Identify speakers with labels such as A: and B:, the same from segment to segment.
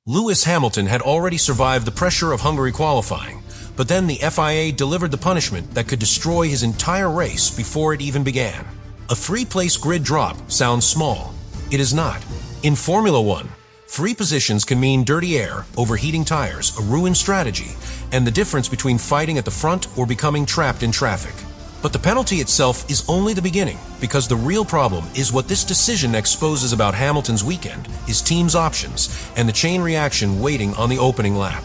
A: Lewis Hamilton had already survived the pressure of Hungary qualifying, but then the FIA delivered the punishment that could destroy his entire race before it even began. A three-place grid drop sounds small. It is not. In Formula One, 3 positions can mean dirty air, overheating tires, a ruined strategy, and the difference between fighting at the front or becoming trapped in traffic. But the penalty itself is only the beginning, because the real problem is what this decision exposes about Hamilton's weekend, his team's options, and the chain reaction waiting on the opening lap.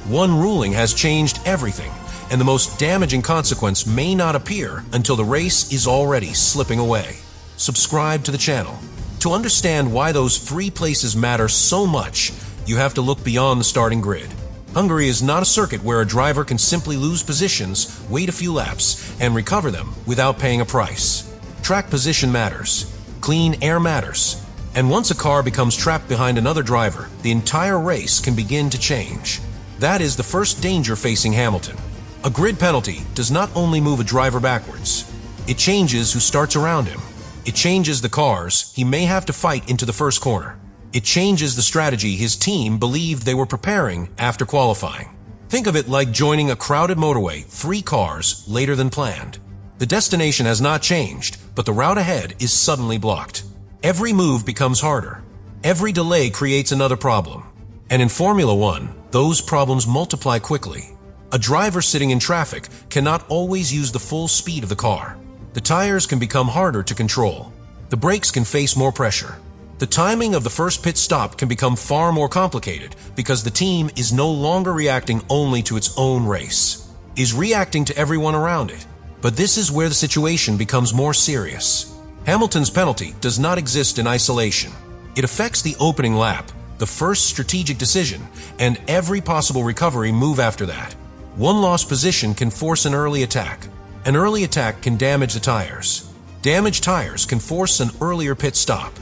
A: One ruling has changed everything, and the most damaging consequence may not appear until the race is already slipping away. Subscribe to the channel. To understand why those 3 places matter so much, you have to look beyond the starting grid. Hungary is not a circuit where a driver can simply lose positions, wait a few laps, and recover them without paying a price. Track position matters. Clean air matters. And once a car becomes trapped behind another driver, the entire race can begin to change. That is the first danger facing Hamilton. A grid penalty does not only move a driver backwards. It changes who starts around him. It changes the cars he may have to fight into the first corner. It changes the strategy his team believed they were preparing after qualifying. Think of it like joining a crowded motorway 3 cars later than planned. The destination has not changed, but the route ahead is suddenly blocked. Every move becomes harder. Every delay creates another problem. And in Formula One, those problems multiply quickly. A driver sitting in traffic cannot always use the full speed of the car. The tires can become harder to control. The brakes can face more pressure. The timing of the first pit stop can become far more complicated because the team is no longer reacting only to its own race. It is reacting to everyone around it. But this is where the situation becomes more serious. Hamilton's penalty does not exist in isolation. It affects the opening lap, the first strategic decision, and every possible recovery move after that. One lost position can force an early attack. An early attack can damage the tires. Damaged tires can force an earlier pit stop.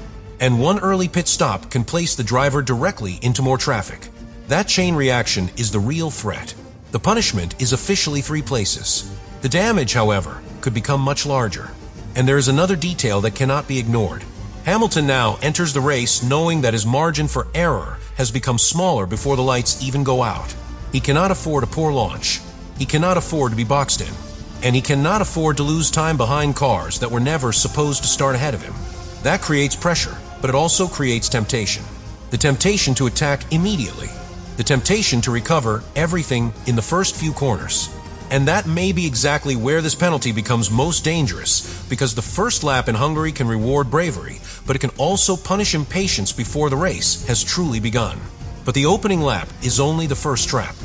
A: And one early pit stop can place the driver directly into more traffic. That chain reaction is the real threat. The punishment is officially 3 places. The damage, however, could become much larger. And there is another detail that cannot be ignored. Hamilton now enters the race knowing that his margin for error has become smaller before the lights even go out. He cannot afford a poor launch. He cannot afford to be boxed in. And he cannot afford to lose time behind cars that were never supposed to start ahead of him. That creates pressure, but it also creates temptation. The temptation to attack immediately. The temptation to recover everything in the first few corners. And that may be exactly where this penalty becomes most dangerous, because the first lap in Hungary can reward bravery, but it can also punish impatience before the race has truly begun. But the opening lap is only the first trap.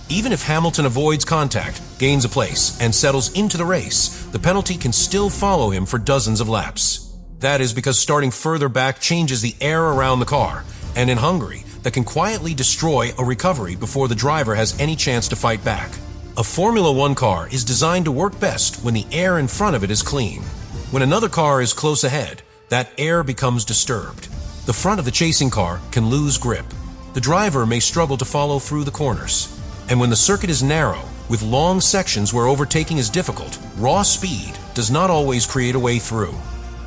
A: Even if Hamilton avoids contact, gains a place, and settles into the race, the penalty can still follow him for dozens of laps. That is because starting further back changes the air around the car, and in Hungary, that can quietly destroy a recovery before the driver has any chance to fight back. A Formula One car is designed to work best when the air in front of it is clean. When another car is close ahead, that air becomes disturbed. The front of the chasing car can lose grip. The driver may struggle to follow through the corners. And when the circuit is narrow, with long sections where overtaking is difficult, raw speed does not always create a way through.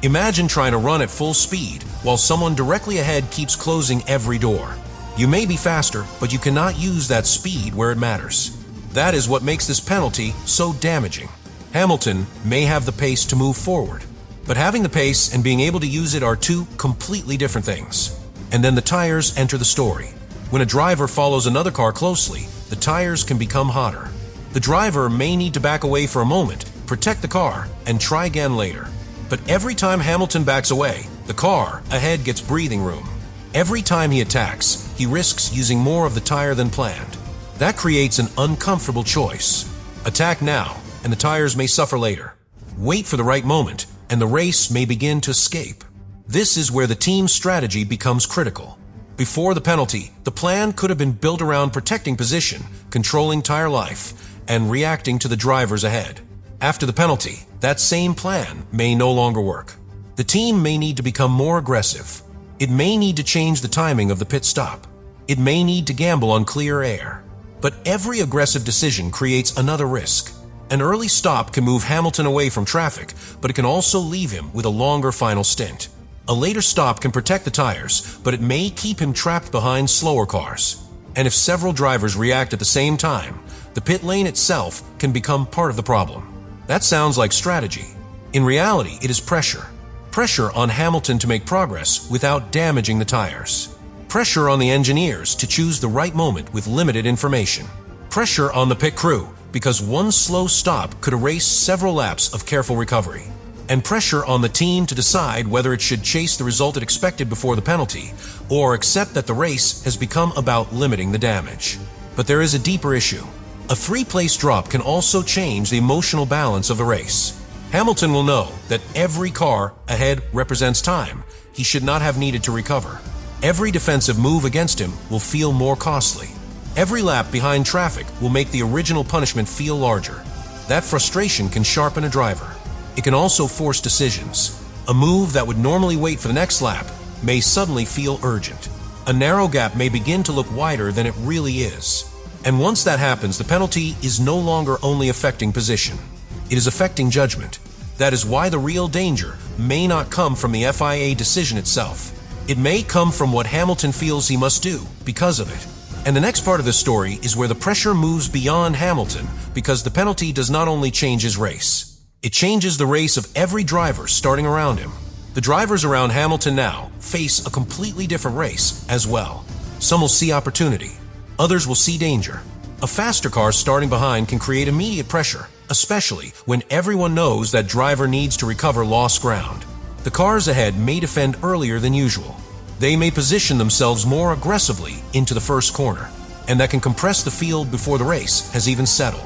A: Imagine trying to run at full speed while someone directly ahead keeps closing every door. You may be faster, but you cannot use that speed where it matters. That is what makes this penalty so damaging. Hamilton may have the pace to move forward, but having the pace and being able to use it are 2 completely different things. And then the tires enter the story. When a driver follows another car closely, the tires can become hotter. The driver may need to back away for a moment, protect the car, and try again later. But every time Hamilton backs away, the car ahead gets breathing room. Every time he attacks, he risks using more of the tire than planned. That creates an uncomfortable choice. Attack now, and the tires may suffer later. Wait for the right moment, and the race may begin to escape. This is where the team's strategy becomes critical. Before the penalty, the plan could have been built around protecting position, controlling tire life, and reacting to the drivers ahead. After the penalty, that same plan may no longer work. The team may need to become more aggressive. It may need to change the timing of the pit stop. It may need to gamble on clear air. But every aggressive decision creates another risk. An early stop can move Hamilton away from traffic, but it can also leave him with a longer final stint. A later stop can protect the tires, but it may keep him trapped behind slower cars. And if several drivers react at the same time, the pit lane itself can become part of the problem. That sounds like strategy. In reality, it is pressure. Pressure on Hamilton to make progress without damaging the tires. Pressure on the engineers to choose the right moment with limited information. Pressure on the pit crew, because one slow stop could erase several laps of careful recovery. And pressure on the team to decide whether it should chase the result it expected before the penalty, or accept that the race has become about limiting the damage. But there is a deeper issue. A 3-place drop can also change the emotional balance of the race. Hamilton will know that every car ahead represents time he should not have needed to recover. Every defensive move against him will feel more costly. Every lap behind traffic will make the original punishment feel larger. That frustration can sharpen a driver. It can also force decisions. A move that would normally wait for the next lap may suddenly feel urgent. A narrow gap may begin to look wider than it really is. And once that happens, the penalty is no longer only affecting position. It is affecting judgment. That is why the real danger may not come from the FIA decision itself. It may come from what Hamilton feels he must do because of it. And the next part of this story is where the pressure moves beyond Hamilton, because the penalty does not only change his race. It changes the race of every driver starting around him. The drivers around Hamilton now face a completely different race as well. Some will see opportunity. Others will see danger. A faster car starting behind can create immediate pressure, especially when everyone knows that driver needs to recover lost ground. The cars ahead may defend earlier than usual. They may position themselves more aggressively into the first corner, and that can compress the field before the race has even settled.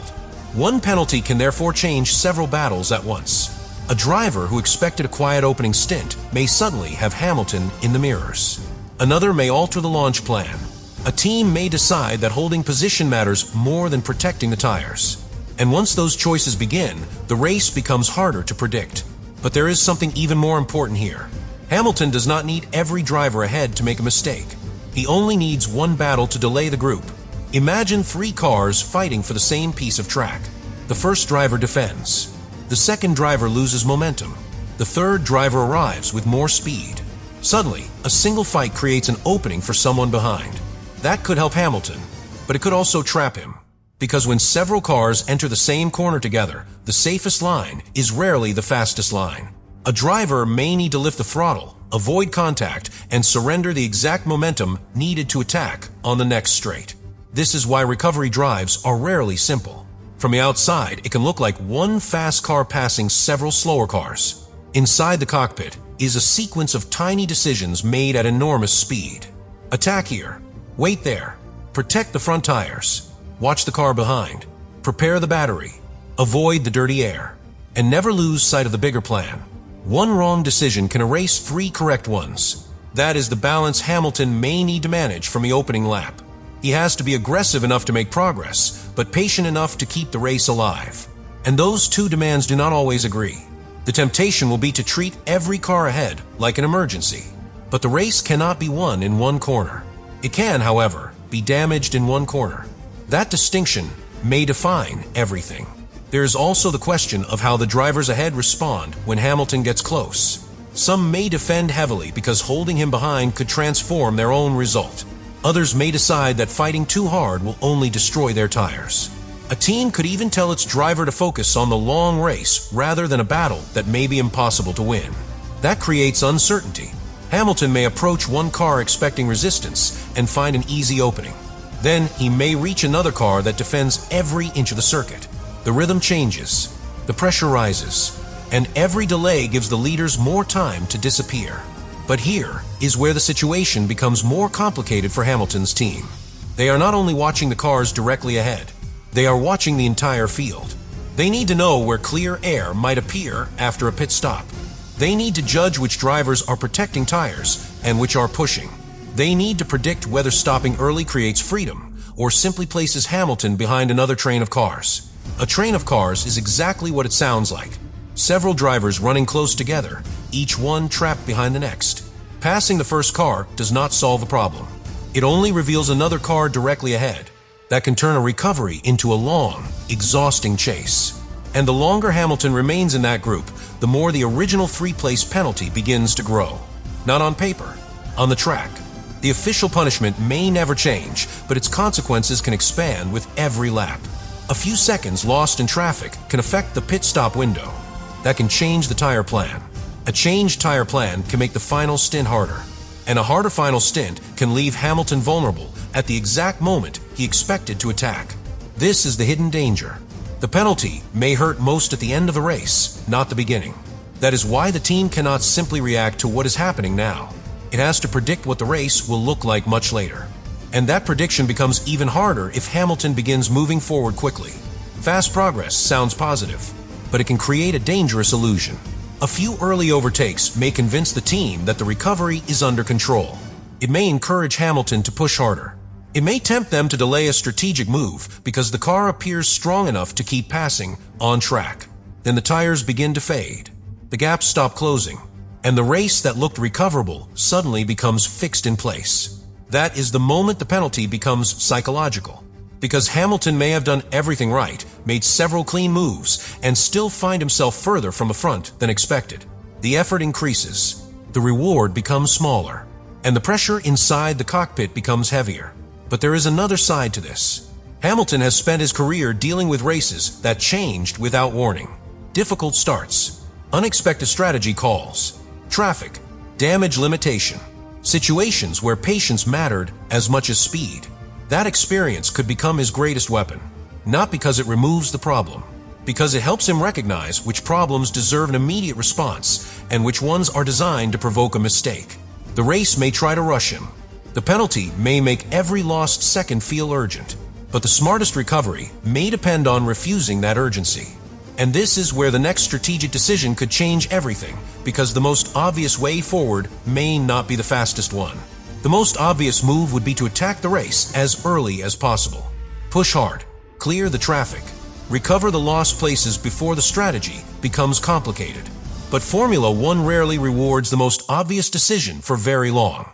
A: One penalty can therefore change several battles at once. A driver who expected a quiet opening stint may suddenly have Hamilton in the mirrors. Another may alter the launch plan. A team may decide that holding position matters more than protecting the tires. And once those choices begin, the race becomes harder to predict. But there is something even more important here. Hamilton does not need every driver ahead to make a mistake. He only needs one battle to delay the group. Imagine 3 cars fighting for the same piece of track. The first driver defends. The second driver loses momentum. The third driver arrives with more speed. Suddenly, a single fight creates an opening for someone behind. That could help Hamilton, but it could also trap him. Because when several cars enter the same corner together, the safest line is rarely the fastest line. A driver may need to lift the throttle, avoid contact, and surrender the exact momentum needed to attack on the next straight. This is why recovery drives are rarely simple. From the outside, it can look like one fast car passing several slower cars. Inside the cockpit is a sequence of tiny decisions made at enormous speed. Attack here. Wait there. Protect the front tires. Watch the car behind. Prepare the battery. Avoid the dirty air. And never lose sight of the bigger plan. One wrong decision can erase 3 correct ones. That is the balance Hamilton may need to manage from the opening lap. He has to be aggressive enough to make progress, but patient enough to keep the race alive. And those 2 demands do not always agree. The temptation will be to treat every car ahead like an emergency. But the race cannot be won in one corner. It can, however, be damaged in one corner. That distinction may define everything. There is also the question of how the drivers ahead respond when Hamilton gets close. Some may defend heavily because holding him behind could transform their own result. Others may decide that fighting too hard will only destroy their tires. A team could even tell its driver to focus on the long race rather than a battle that may be impossible to win. That creates uncertainty. Hamilton may approach one car expecting resistance and find an easy opening. Then he may reach another car that defends every inch of the circuit. The rhythm changes, the pressure rises, and every delay gives the leaders more time to disappear. But here is where the situation becomes more complicated for Hamilton's team. They are not only watching the cars directly ahead, they are watching the entire field. They need to know where clear air might appear after a pit stop. They need to judge which drivers are protecting tires and which are pushing. They need to predict whether stopping early creates freedom or simply places Hamilton behind another train of cars. A train of cars is exactly what it sounds like. Several drivers running close together, each one trapped behind the next. Passing the first car does not solve the problem. It only reveals another car directly ahead that can turn a recovery into a long, exhausting chase. And the longer Hamilton remains in that group, the more the original 3-place penalty begins to grow. Not on paper, on the track. The official punishment may never change, but its consequences can expand with every lap. A few seconds lost in traffic can affect the pit stop window. That can change the tire plan. A changed tire plan can make the final stint harder. And a harder final stint can leave Hamilton vulnerable at the exact moment he expected to attack. This is the hidden danger. The penalty may hurt most at the end of the race, not the beginning. That is why the team cannot simply react to what is happening now. It has to predict what the race will look like much later. And that prediction becomes even harder if Hamilton begins moving forward quickly. Fast progress sounds positive, but it can create a dangerous illusion. A few early overtakes may convince the team that the recovery is under control. It may encourage Hamilton to push harder. It may tempt them to delay a strategic move because the car appears strong enough to keep passing on track. Then the tires begin to fade. The gaps stop closing, and the race that looked recoverable suddenly becomes fixed in place. That is the moment the penalty becomes psychological. Because Hamilton may have done everything right, made several clean moves, and still find himself further from the front than expected. The effort increases, the reward becomes smaller, and the pressure inside the cockpit becomes heavier. But there is another side to this. Hamilton has spent his career dealing with races that changed without warning. Difficult starts, unexpected strategy calls, traffic, damage limitation, situations where patience mattered as much as speed. That experience could become his greatest weapon, not because it removes the problem, because it helps him recognize which problems deserve an immediate response and which ones are designed to provoke a mistake. The race may try to rush him. The penalty may make every lost second feel urgent, but the smartest recovery may depend on refusing that urgency. And this is where the next strategic decision could change everything, because the most obvious way forward may not be the fastest one. The most obvious move would be to attack the race as early as possible. Push hard, clear the traffic, recover the lost places before the strategy becomes complicated. But Formula One rarely rewards the most obvious decision for very long.